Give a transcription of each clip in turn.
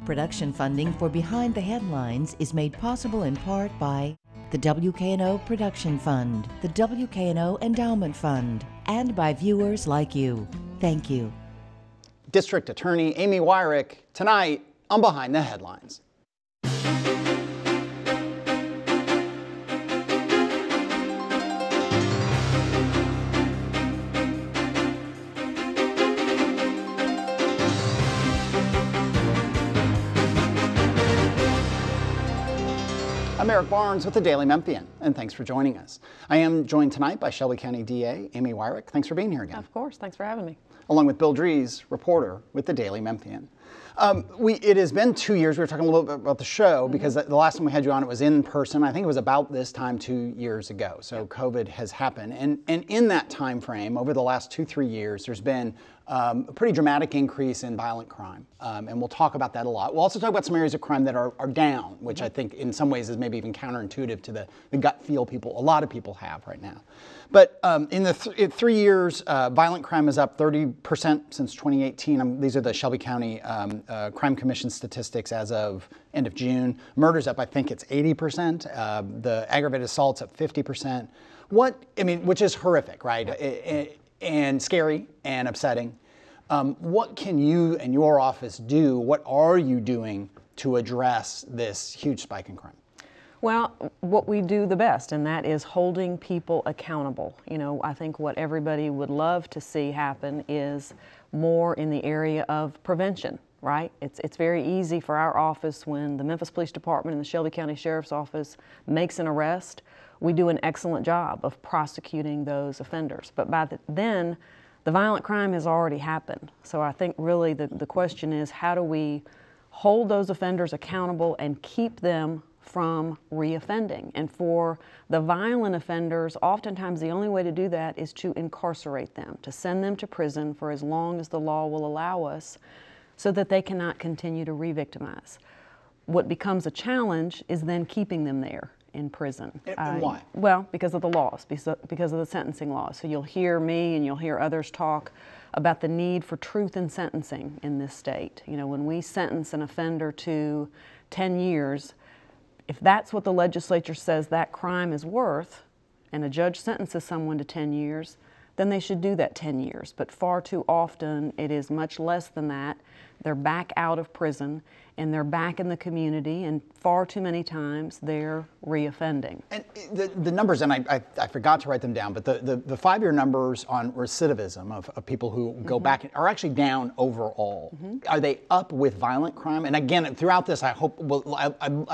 Production funding for Behind the Headlines is made possible in part by the WKNO Production Fund, the WKNO Endowment Fund, and by viewers like you. Thank you. District Attorney Amy Weirich tonight on Behind the Headlines. I'm Eric Barnes with the Daily Memphian, and thanks for joining us. I am joined tonight by Shelby County DA Amy Weirich. Thanks for being here again. Of course, thanks for having me. Along with Bill Dries, reporter with the Daily Memphian. It has been 2 years. We were talking a little bit about the show because the last time we had you on, it was in person. I think it was about this time 2 years ago. So COVID has happened. And in that time frame, over the last 2-3 years, there's been a pretty dramatic increase in violent crime. And we'll talk about that a lot. We'll also talk about some areas of crime that are down, which I think in some ways is maybe even counterintuitive to the gut feel a lot of people have right now. But in 3 years, violent crime is up 30% since 2018. These are the Shelby County Crime Commission statistics as of end of June. Murder's up, I think it's 80%. The aggravated assault's up 50%. Which is horrific, right? And scary and upsetting. What can you and your office do? What are you doing to address this huge spike in crime? Well, what we do the best, and that is holding people accountable. You know, I think what everybody would love to see happen is more in the area of prevention, right? It's very easy for our office when the Memphis Police Department and the Shelby County Sheriff's Office makes an arrest. We do an excellent job of prosecuting those offenders. But by then, the violent crime has already happened. So I think really the question is, how do we hold those offenders accountable and keep them from reoffending? And for the violent offenders, oftentimes the only way to do that is to incarcerate them, to send them to prison for as long as the law will allow us so that they cannot continue to re-victimize. What becomes a challenge is then keeping them there in prison. And why? Well, because of the laws, because of the sentencing laws. So you'll hear me and you'll hear others talk about the need for truth in sentencing in this state. You know, when we sentence an offender to 10 years, if that's what the legislature says that crime is worth, and a judge sentences someone to 10 years, then they should do that 10 years. But far too often, it is much less than that. They're back out of prison, and they're back in the community, and far too many times they're reoffending. And the numbers, and I forgot to write them down, but the 5-year numbers on recidivism of people who go back are actually down overall. Are they up with violent crime? And again, throughout this, I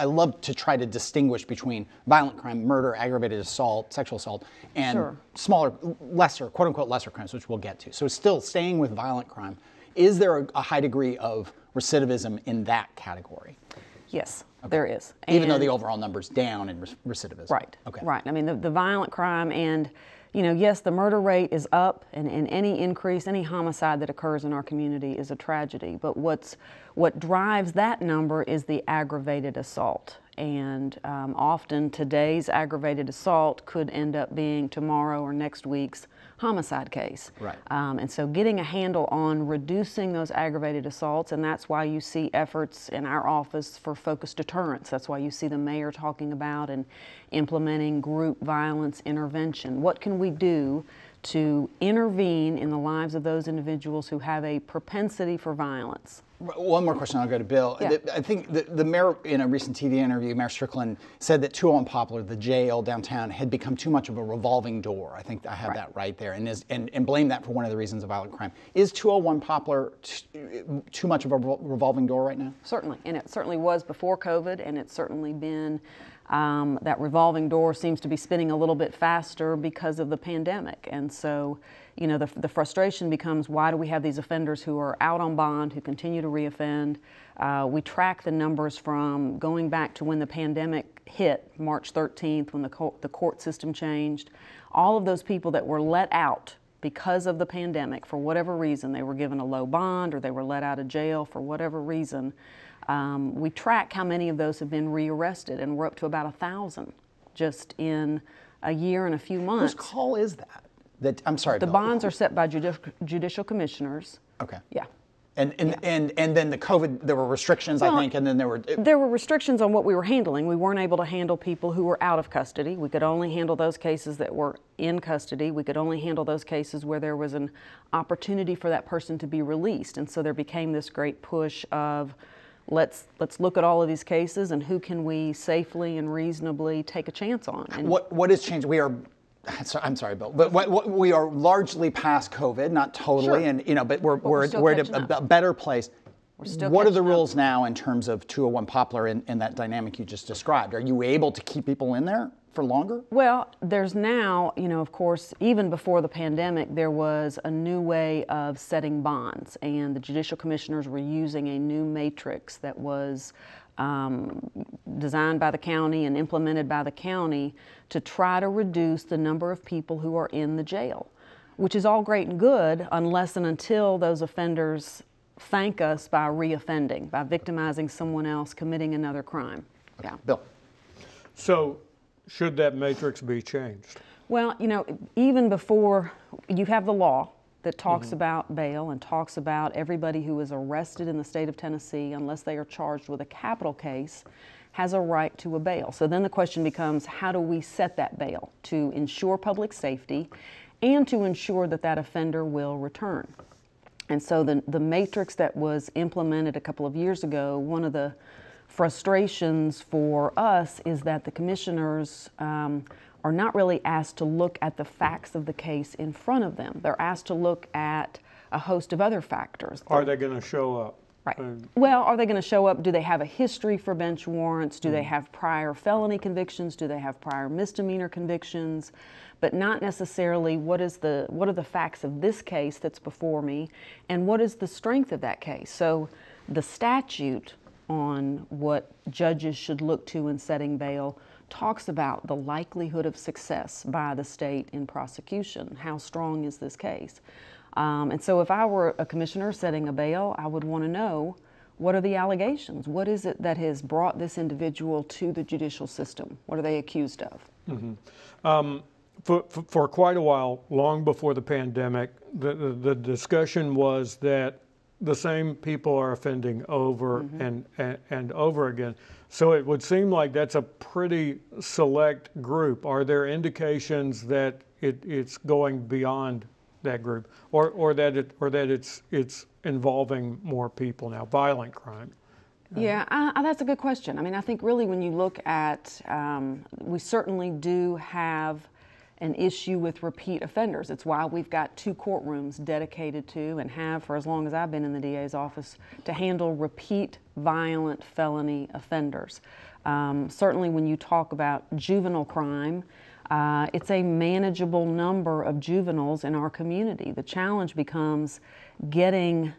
love to try to distinguish between violent crime, murder, aggravated assault, sexual assault, and smaller, lesser, quote unquote, lesser crimes, which we'll get to. So still staying with violent crime, is there a high degree of recidivism in that category? Yes, there is. Even though the overall number's down in recidivism? Right, okay. Right. I mean, the violent crime and, you know, yes, the murder rate is up, and any increase, any homicide that occurs in our community is a tragedy. But what drives that number is the aggravated assault. And often today's aggravated assault could end up being tomorrow or next week's homicide case. Right. And so getting a handle on reducing those aggravated assaults, and that's why you see efforts in our office for focused deterrence. That's why you see the mayor talking about and implementing group violence intervention. What can we do to intervene in the lives of those individuals who have a propensity for violence? One more question, I'll go to Bill. Yeah. I think the mayor, in a recent TV interview, Mayor Strickland, said that 201 Poplar, the jail downtown, had become too much of a revolving door. I think I have that right there, and blame that for one of the reasons of violent crime. Is 201 Poplar too much of a revolving door right now? Certainly, and it certainly was before COVID, and it's certainly been, that revolving door seems to be spinning a little bit faster because of the pandemic. And so, you know, the frustration becomes, why do we have these offenders who are out on bond, who continue to reoffend? We track the numbers from going back to when the pandemic hit, March 13th, when the court system changed. All of those people that were let out because of the pandemic, for whatever reason, they were given a low bond or they were let out of jail for whatever reason, we track how many of those have been rearrested, and we're up to about 1,000 just in a year and a few months. Whose call is that? I'm sorry, The Bill. bonds are set by judicial commissioners. Okay. Yeah. And then the COVID, there were restrictions, I think, and then there were restrictions on what we were handling. We weren't able to handle people who were out of custody. We could only handle those cases that were in custody. We could only handle those cases where there was an opportunity for that person to be released. And so there became this great push of let's look at all of these cases and who can we safely and reasonably take a chance on. And what has changed? I'm sorry, Bill, but we are largely past COVID, not totally, Sure. and but we're at a better place. What are the rules now in terms of 201 Poplar in that dynamic you just described? Are you able to keep people in there for longer? Well, there's now, of course, even before the pandemic, there was a new way of setting bonds, and the judicial commissioners were using a new matrix that was designed by the county and implemented by the county to try to reduce the number of people who are in the jail, which is all great and good unless and until those offenders thank us by reoffending, by victimizing someone else, committing another crime. Yeah, Bill. So should that matrix be changed? Well, even before you have the law that talks about bail and talks about everybody who is arrested in the state of Tennessee, unless they are charged with a capital case, has a right to a bail. So then the question becomes, how do we set that bail to ensure public safety and to ensure that that offender will return? And so the matrix that was implemented a couple of years ago, one of the frustrations for us is that the commissioners are not really asked to look at the facts of the case in front of them. They're asked to look at a host of other factors. Are they going to show up? Right. Well, are they going to show up? Do they have a history for bench warrants? Do they have prior felony convictions? Do they have prior misdemeanor convictions? But not necessarily what are the facts of this case that's before me, and what is the strength of that case? So the statute on what judges should look to in setting bail talks about the likelihood of success by the state in prosecution. How strong is this case? And so if I were a commissioner setting a bail, I would want to know, what are the allegations? What is it that has brought this individual to the judicial system? What are they accused of? Mm-hmm. For quite a while, long before the pandemic, the discussion was that the same people are offending over and over again. So it would seem like that's a pretty select group. Are there indications that it's going beyond that group, or that it's involving more people now, violent crime? Yeah, that's a good question. I mean, I think really when you look at, we certainly do have an issue with repeat offenders. It's why we've got 2 courtrooms dedicated to, and have for as long as I've been in the DA's office, to handle repeat violent felony offenders. Certainly when you talk about juvenile crime, it's a manageable number of juveniles in our community. The challenge becomes getting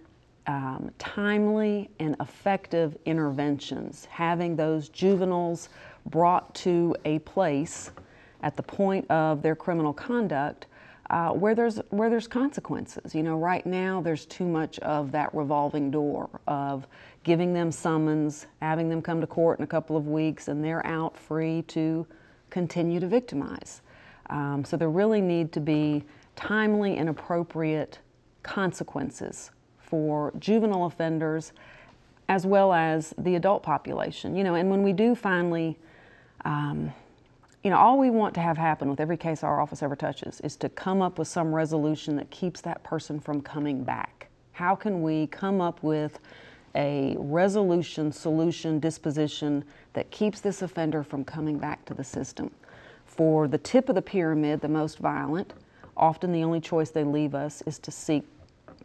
timely and effective interventions, having those juveniles brought to a place at the point of their criminal conduct where there's consequences. Right now there's too much of that revolving door of giving them summons, having them come to court in a couple of weeks, and they're out free to continue to victimize. So there really need to be timely and appropriate consequences for juvenile offenders as well as the adult population. And when we do finally, all we want to have happen with every case our office ever touches is to come up with some resolution that keeps that person from coming back. How can we come up with a resolution, solution, disposition that keeps this offender from coming back to the system? For the tip of the pyramid, the most violent, often the only choice they leave us is to seek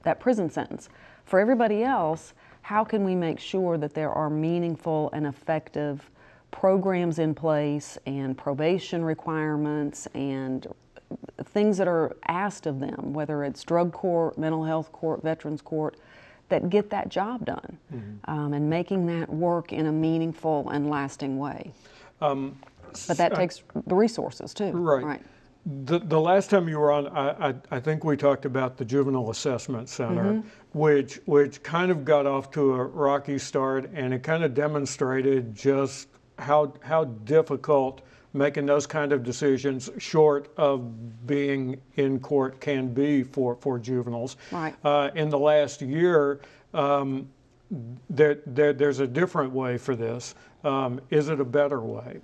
that prison sentence. For everybody else, how can we make sure that there are meaningful and effective programs in place and probation requirements and things that are asked of them, whether it's drug court, mental health court, veterans court, that get that job done, and making that work in a meaningful and lasting way. But that takes the resources too. Right. The last time you were on, I think we talked about the Juvenile Assessment Center, which kind of got off to a rocky start, and it kind of demonstrated just how difficult making those kind of decisions short of being in court can be for juveniles. Right. In the last year, there's a different way for this. Is it a better way?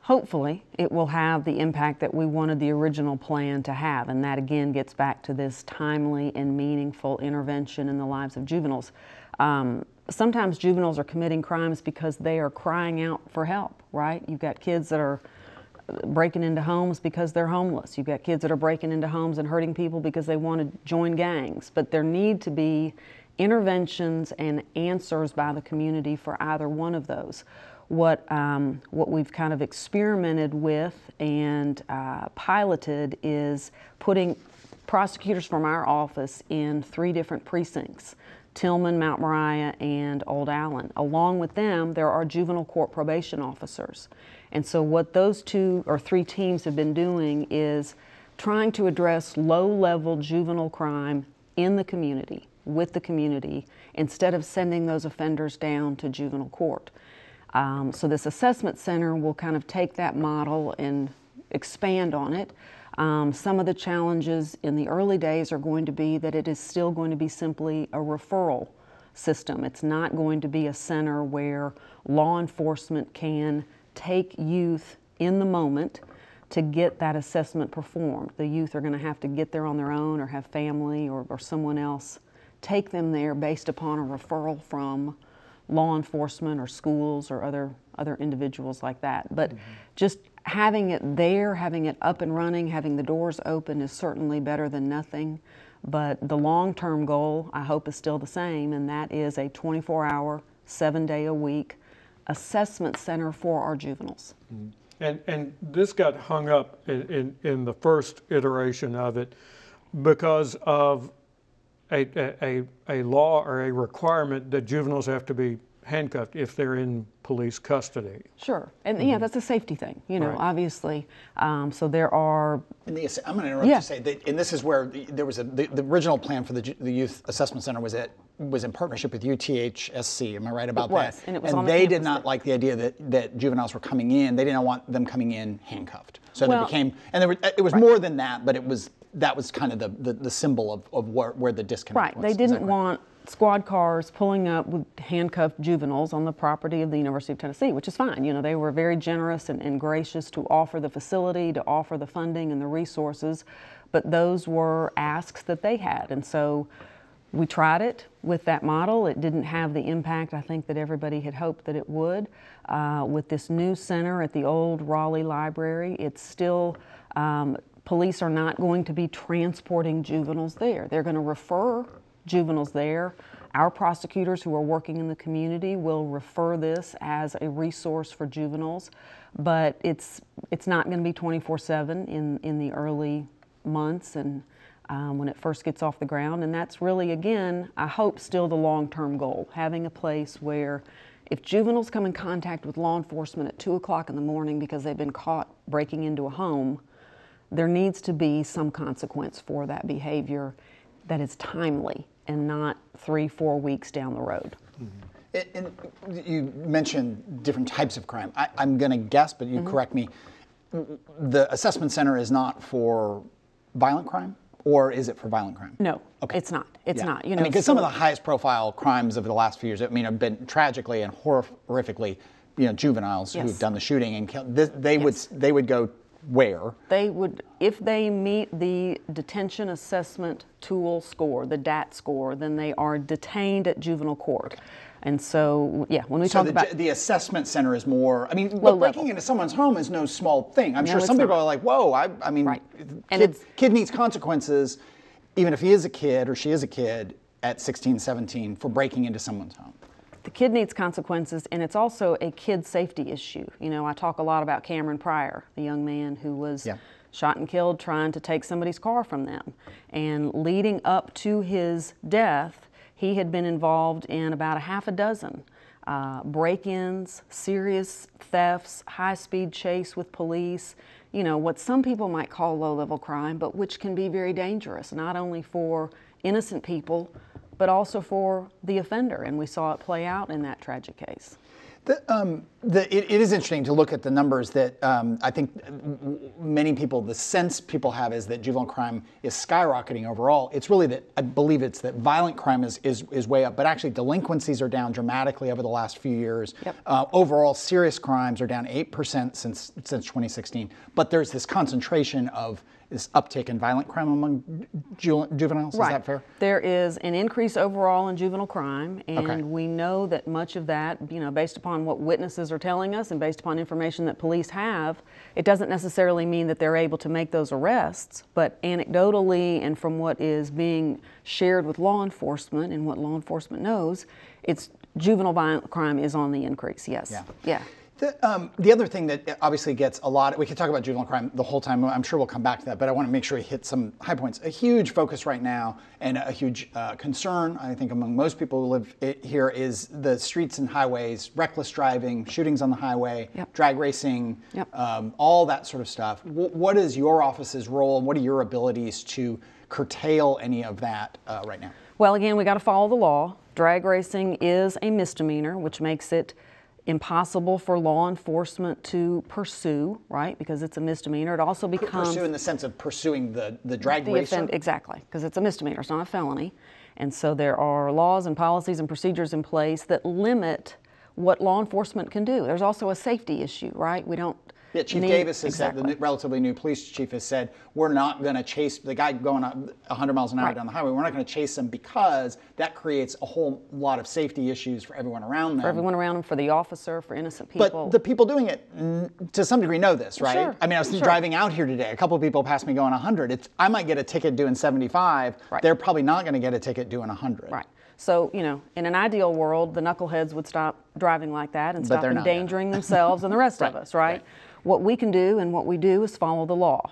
Hopefully, it will have the impact that we wanted the original plan to have, and that again gets back to this timely and meaningful intervention in the lives of juveniles. Sometimes juveniles are committing crimes because they are crying out for help, right? You've got kids that are breaking into homes because they're homeless. You've got kids that are breaking into homes and hurting people because they want to join gangs. But there need to be interventions and answers by the community for either one of those. What we've kind of experimented with and piloted is putting prosecutors from our office in 3 different precincts: Tillman, Mount Moriah, and Old Allen. Along with them, there are juvenile court probation officers. And so what those 2 or 3 teams have been doing is trying to address low-level juvenile crime in the community, with the community, instead of sending those offenders down to juvenile court. So this assessment center will kind of take that model and expand on it. Some of the challenges in the early days are going to be that it is still going to be simply a referral system. It's not going to be a center where law enforcement can take youth in the moment to get that assessment performed. The youth are going to have to get there on their own or have family or someone else take them there based upon a referral from law enforcement or schools or other individuals like that. But just having it there, having it up and running, having the doors open is certainly better than nothing. But the long-term goal, I hope, is still the same, and that is a 24-hour, 7-day-a-week assessment center for our juveniles. And this got hung up in the first iteration of it because of a law or a requirement that juveniles have to be handcuffed if they're in police custody. Sure, and yeah, that's a safety thing, you know, Right. obviously. So there are. I'm going to interrupt you to say that, and this is where there was the original plan for the Youth Assessment Center was in partnership with UTHSC. Am I right about that? And it was on the they campus did not like the idea that juveniles were coming in. They didn't want them coming in handcuffed. So Well, there became, and it was more than that, but that was kind of the symbol of where the disconnect was. Right, they didn't want squad cars pulling up with handcuffed juveniles on the property of the University of Tennessee, which is fine. You know, they were very generous and gracious to offer the facility, to offer the funding and the resources, but those were asks that they had. And so we tried it with that model. It didn't have the impact, I think, that everybody had hoped that it would. With this new center at the old Raleigh Library, it's still, police are not going to be transporting juveniles there. They're going to refer juveniles there. Our prosecutors who are working in the community will refer this as a resource for juveniles, but it's not going to be 24/7 in the early months and when it first gets off the ground. And that's really, again, I hope still the long-term goal, having a place where if juveniles come in contact with law enforcement at 2 o'clock in the morning because they've been caught breaking into a home, there needs to be some consequence for that behavior that is timely and not 3-4 weeks down the road. And you mentioned different types of crime. I'm going to guess, but you correct me, the assessment center is not for violent crime, or is it for violent crime? No, Okay. it's not. It's not. You know, I mean, because some of the highest profile crimes over the last few years, I mean, have been tragically and horrifically, juveniles Yes. who've done the shooting and killed. They would go where? They would, if they meet the detention assessment tool score, the DAT score, then they are detained at juvenile court. Okay. And so, yeah, when we talk about the assessment center is more. I mean, low breaking level. into someone's home is no small thing. I'm sure it's some people not. are like, "Whoa!" I mean, Right. And kid needs consequences, even if he is a kid or she is a kid at 16, 17 for breaking into someone's home. the kid needs consequences, and it's also a kid safety issue. You know, I talk a lot about Cameron Pryor, the young man who was shot and killed trying to take somebody's car from them. And leading up to his death, he had been involved in about 6 break-ins, serious thefts, high-speed chase with police, you know, what some people might call low-level crime, but which can be very dangerous, not only for innocent people, but also for the offender, and we saw it play out in that tragic case. It is interesting to look at the numbers that I think many people, the sense people have is that juvenile crime is skyrocketing overall. It's really that, I believe it's that violent crime is way up, but actually delinquencies are down dramatically over the last few years. Yep. Overall, serious crimes are down 8% since 2016, but there's this concentration of this uptick in violent crime among juveniles. Is that fair? There is an increase overall in juvenile crime, and Okay. we know that much of that, based upon what witnesses are telling us and based upon information that police have, it doesn't necessarily mean that they're able to make those arrests, but anecdotally and from what is being shared with law enforcement and what law enforcement knows, it's juvenile violent crime is on the increase, yes. Yeah. The other thing that obviously gets a lot, we could talk about juvenile crime the whole time, I'm sure we'll come back to that, but I want to make sure we hit some high points. A huge focus right now and a huge concern, I think, among most people who live here is the streets and highways, reckless driving, shootings on the highway, Yep. drag racing, Yep. all that sort of stuff. What is your office's role and what are your abilities to curtail any of that right now? Well, again, we got to follow the law. Drag racing is a misdemeanor, which makes it impossible for law enforcement to pursue, right? Because it's a misdemeanor. It also becomes Pursue in the sense of pursuing the drag racer? Exactly, because it's a misdemeanor. It's not a felony. And so there are laws and policies and procedures in place that limit what law enforcement can do. There's also a safety issue, right? We don't Yeah, Chief need, Davis has exactly. said, the relatively new police chief has said, we're not going to chase the guy going 100 miles an hour Right. down the highway. We're not going to chase him because that creates a whole lot of safety issues for everyone around them. For everyone around them, for the officer, for innocent people. But the people doing it, to some degree, know this, right? Sure, I mean, I was sure. driving out here today. A couple of people passed me going 100. I might get a ticket doing 75. Right. They're probably not going to get a ticket doing 100. Right. So, in an ideal world, the knuckleheads would stop driving like that and But stop they're not yet. endangering themselves and the rest of us, right? What we can do and what we do is follow the law.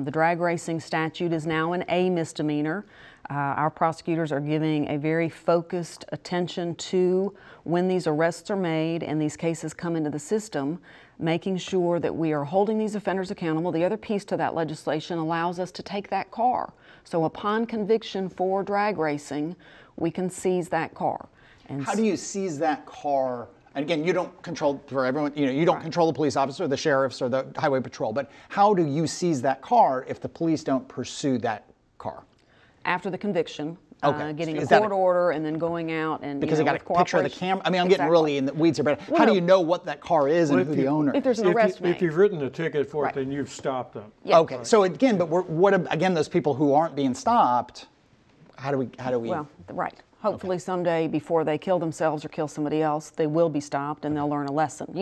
The drag racing statute is now an A misdemeanor. Our prosecutors are giving a very focused attention to when these arrests are made and these cases come into the system, making sure that we are holding these offenders accountable. The other piece to that legislation allows us to take that car. So upon conviction for drag racing, we can seize that car. And How do you seize that car? And again, you don't control, for everyone, you don't control the police officer, the sheriffs, or the highway patrol, but how do you seize that car if the police don't pursue that car? after the conviction, Okay. getting Is a that court order and then going out and Because they got with a picture of the cooperation. camera. I mean, I'm getting Exactly. really in the weeds here, but Well, how do no. you know what that car is Well, and who the owner If there's is? an arrest If made. you've written a ticket for Right. it, then you've stopped them. Yeah. Okay, so again, but again, those people who aren't being stopped, how do we? Well, right. Hopefully someday before they kill themselves or kill somebody else, they will be stopped and they'll learn a lesson,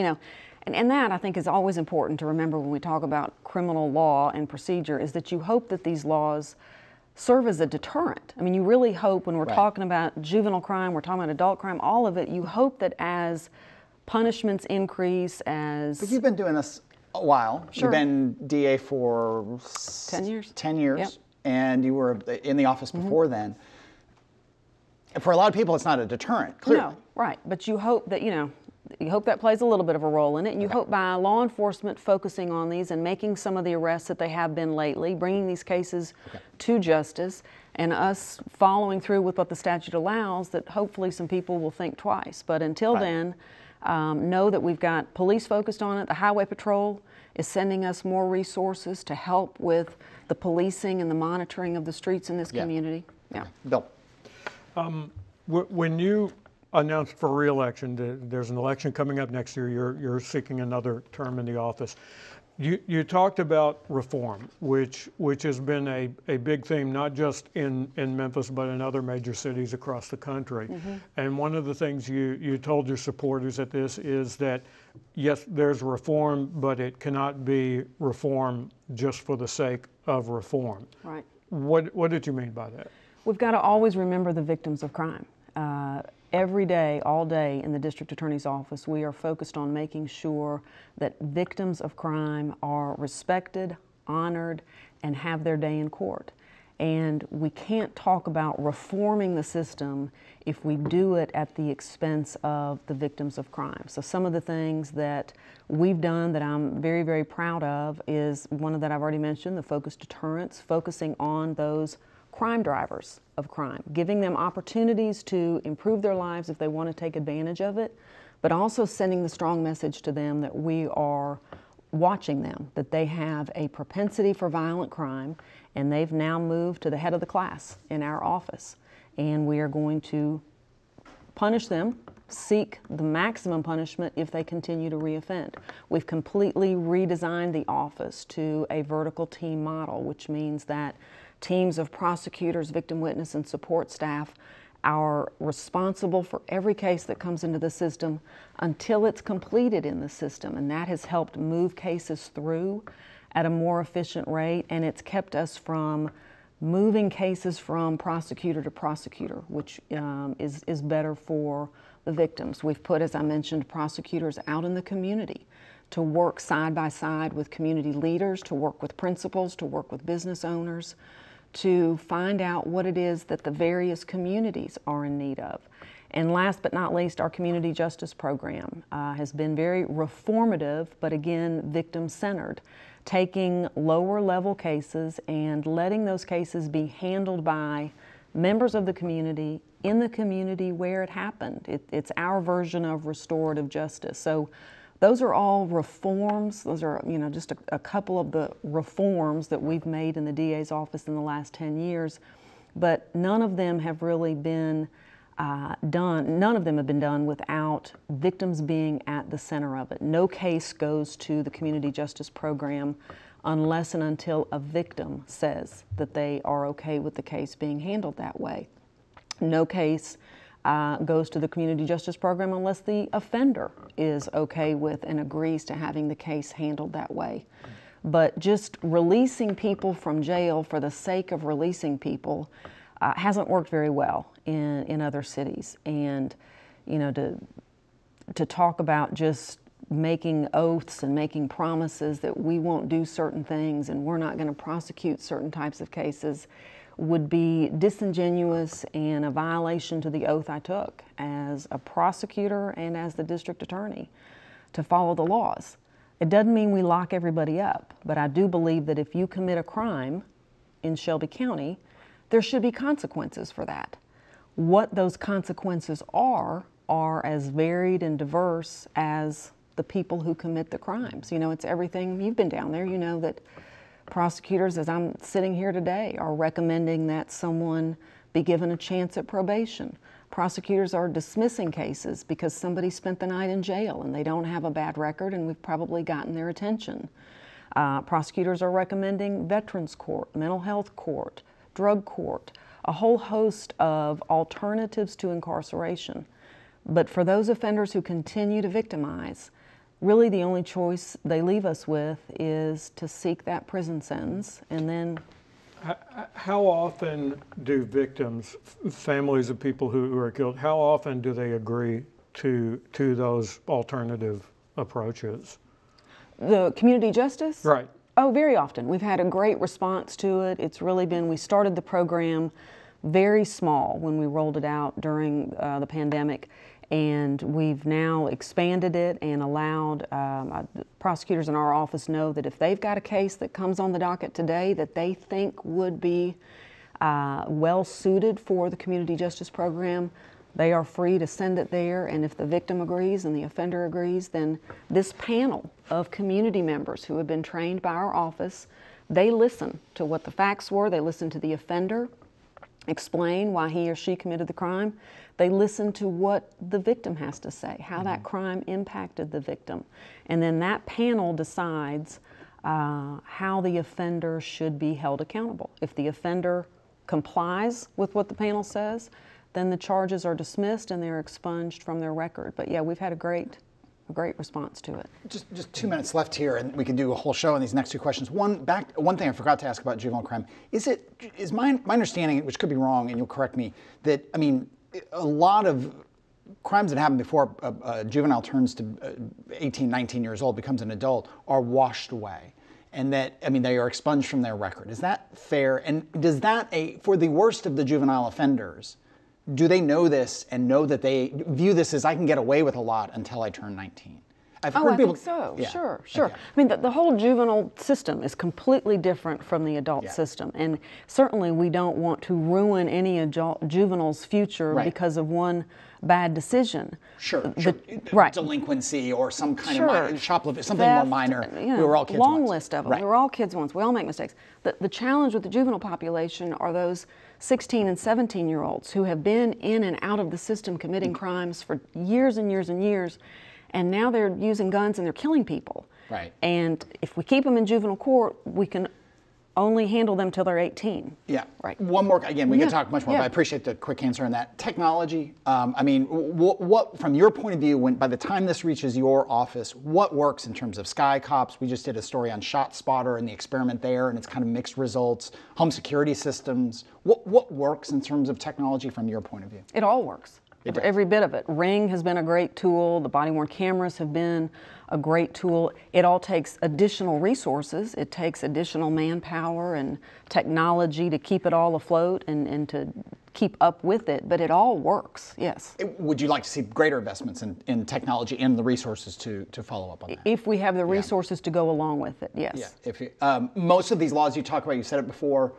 And that, I think, is always important to remember when we talk about criminal law and procedure, is that you hope that these laws serve as a deterrent. I mean, you really hope when we're Right. talking about juvenile crime, we're talking about adult crime, all of it, you hope that as punishments increase, as... But you've been doing this a while. Sure. You've been DA for 10 years. 10 years, Yep. and you were in the office before then. For a lot of people, it's not a deterrent, clearly. No, right. But you hope that, you hope that plays a little bit of a role in it. And you hope by law enforcement focusing on these and making some of the arrests that they have been lately, bringing these cases to justice, and us following through with what the statute allows, that hopefully some people will think twice. But until then, know that we've got police focused on it. The Highway Patrol is sending us more resources to help with the policing and the monitoring of the streets in this community. Yeah. Bill. When you announced for re-election, there's an election coming up next year, you're seeking another term in the office. You talked about reform, which has been a big theme, not just in Memphis, but in other major cities across the country. And one of the things you told your supporters at this is that, yes, there's reform, but it cannot be reform just for the sake of reform. Right. What did you mean by that? We've got to always remember the victims of crime. Every day, all day in the district attorney's office, we are focused on making sure that victims of crime are respected, honored, and have their day in court. And we can't talk about reforming the system if we do it at the expense of the victims of crime. So some of the things that we've done that I'm very, very proud of is one that I've already mentioned, the focused deterrence, focusing on those crime drivers of crime, giving them opportunities to improve their lives if they want to take advantage of it, but also sending the strong message to them that we are watching them, that they have a propensity for violent crime, and they've now moved to the head of the class in our office. And we are going to punish them, seek the maximum punishment if they continue to reoffend. We've completely redesigned the office to a vertical team model, which means that teams of prosecutors, victim witness, and support staff are responsible for every case that comes into the system until it's completed in the system, and that has helped move cases through at a more efficient rate, and it's kept us from moving cases from prosecutor to prosecutor, which is better for the victims. We've put, as I mentioned, prosecutors out in the community to work side by side with community leaders, to work with principals, to work with business owners, to find out what it is that the various communities are in need of. And last but not least, our community justice program has been very reformative, but again, victim-centered, taking lower level cases and letting those cases be handled by members of the community in the community where it happened. It's our version of restorative justice. So those are all reforms. Those are, you know, just a couple of the reforms that we've made in the DA's office in the last 10 years, but none of them have really been none of them have been done without victims being at the center of it. No case goes to the community justice program unless and until a victim says that they are okay with the case being handled that way. No case goes to the community justice program unless the offender is okay with and agrees to having the case handled that way. But just releasing people from jail for the sake of releasing people hasn't worked very well in other cities. And, you know, to talk about just making oaths and making promises that we won't do certain things and we're not going to prosecute certain types of cases would be disingenuous and a violation to the oath I took as a prosecutor and as the district attorney to follow the laws. It doesn't mean we lock everybody up, but I do believe that if you commit a crime in Shelby County, there should be consequences for that. What those consequences are as varied and diverse as the people who commit the crimes. You know, it's everything. You've been down there, you know that prosecutors, as I'm sitting here today, are recommending that someone be given a chance at probation. Prosecutors are dismissing cases because somebody spent the night in jail and they don't have a bad record and we've probably gotten their attention. Prosecutors are recommending veterans court, mental health court, drug court, a whole host of alternatives to incarceration. But for those offenders who continue to victimize, really the only choice they leave us with is to seek that prison sentence. And then how often do victims, families of people who are killed, how often do they agree to those alternative approaches? The community justice? Right. Oh, very often. We've had a great response to it. It's really been, we started the program very small when we rolled it out during the pandemic, and we've now expanded it and allowed prosecutors in our office know that if they've got a case that comes on the docket today that they think would be well suited for the community justice program, they are free to send it there, and if the victim agrees and the offender agrees, then this panel of community members who have been trained by our office, they listen to what the facts were, they listen to the offender explain why he or she committed the crime, they listen to what the victim has to say, how that crime impacted the victim, and then that panel decides how the offender should be held accountable. If the offender complies with what the panel says, then the charges are dismissed and they're expunged from their record. But yeah, we've had a great response to it. Just 2 minutes left here, and we can do a whole show on these next two questions. One thing I forgot to ask about juvenile crime is my understanding, which could be wrong, and you'll correct me, that I mean a lot of crimes that happen before a juvenile turns to 18, 19 years old, becomes an adult, are washed away. And that, I mean, they are expunged from their record. Is that fair? And does that, for the worst of the juvenile offenders, do they know this and know that they view this as I can get away with a lot until I turn 19? I've Oh, heard I people. think so. Yeah. Sure, sure. Okay. I mean, the whole juvenile system is completely different from the adult Yeah. system, and certainly we don't want to ruin any juvenile's future Right. because of one bad decision. Sure, Right. Delinquency or some kind Sure. of shoplifting, something more Theft, minor. you know, We were all kids long once. list of them. Right. We were all kids once. We all make mistakes. The challenge with the juvenile population are those 16 and 17-year-olds who have been in and out of the system committing crimes for years and years and years, and now they're using guns and they're killing people. Right. And if we keep them in juvenile court, we can only handle them till they're 18. Yeah. Right. One more. Again, we Yeah. could talk much more, Yeah. but I appreciate the quick answer on that. Technology. I mean, what from your point of view, when by the time this reaches your office, what works in terms of Sky Cops? We just did a story on ShotSpotter and the experiment there, and it's kind of mixed results. Home security systems. What works in terms of technology from your point of view? It all works. does. Every bit of it. Ring has been a great tool. The body-worn cameras have been a great tool. It all takes additional resources. It takes additional manpower and technology to keep it all afloat and to keep up with it, but it all works, yes. Would you like to see greater investments in technology and the resources to follow up on that? If we have the resources to go along with it, yes. Yeah. If you, most of these laws you talk about, you said it before,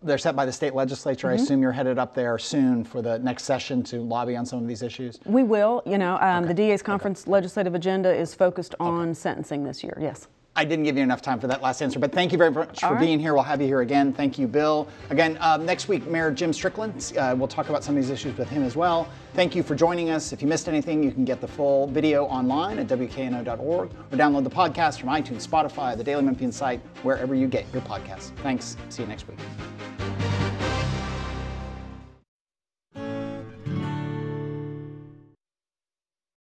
they're set by the state legislature. I assume you're headed up there soon for the next session to lobby on some of these issues. We will. You know, the DA's conference legislative agenda is focused on sentencing this year, yes. I didn't give you enough time for that last answer, but thank you very much for being here. We'll have you here again. Thank you, Bill. Again, next week, Mayor Jim Strickland. We'll talk about some of these issues with him as well. Thank you for joining us. If you missed anything, you can get the full video online at WKNO.org or download the podcast from iTunes, Spotify, the Daily Memphian site, wherever you get your podcasts. Thanks. See you next week.